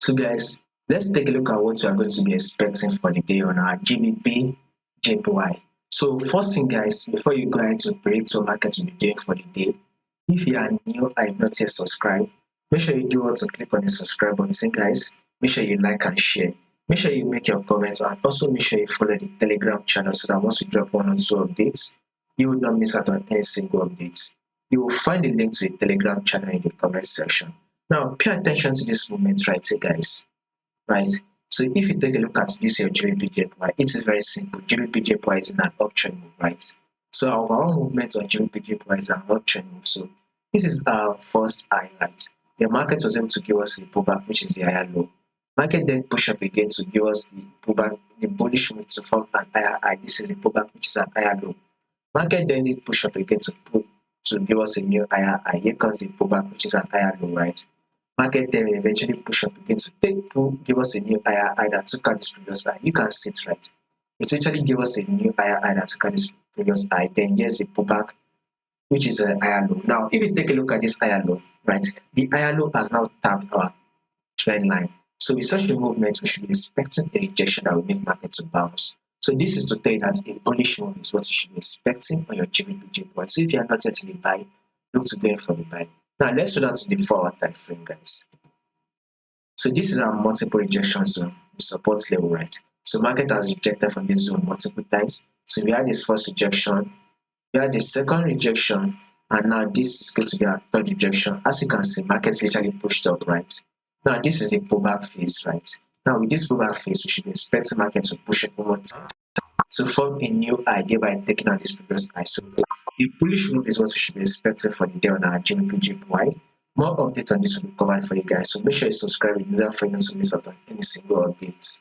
So guys, let's take a look at what we are going to be expecting for the day on our GBP JPY. So first thing guys, before you go ahead to predict what market will be doing for the day, if you are new and you've not yet subscribed, make sure you do want to click on the subscribe button guys. Make sure you like and share. Make sure you make your comments and also make sure you follow the Telegram channel so that once we drop one or two updates, you will not miss out on any single updates. You will find the link to the Telegram channel in the comment section. Now pay attention to this movement right here guys. Right. So if you take a look at this your GBPJPY, it is very simple. GBPJPY is in an uptrend move, right? So our overall movement on GBPJPY is an uptrend move. So this is our first high, right? The market was able to give us the pullback, which is the higher low. Market then push up again to give us the pullback, the bullish move to form an higher high. This is the pullback, which is an higher low. Market then did push up again to give us a new higher high. Here comes the pullback, which is an higher low, right? Market then will eventually push up again to give us a new higher high that took out this previous high. You can see it right. It actually gave us a new higher high that took out this previous high. Then here's the pullback, which is a higher low. Now, if you take a look at this higher low, right, the higher low has now tapped our trend line. So with such a movement, we should be expecting a rejection that will make market to bounce. So this is to tell you that a bullish move is what you should be expecting on your GBPJPY. So if you are not yet in the buy, look to go in for the buy. Now let's go down to the 4-hour time frame, guys. So this is our multiple rejection zone, the support level, right? So market has rejected from this zone multiple times. So we had this first rejection, we had the second rejection, and now this is going to be our third rejection. As you can see, market's literally pushed up, right? Now this is the pullback phase, right? Now with this pullback phase, we should be expecting market to push up one more time to form a new high, thereby taking out this previous high. So a bullish move is what you should be expecting for the day on our GBPJPY. More update on this will be covered for you guys. So make sure you subscribe in order for you not to miss out on any single updates.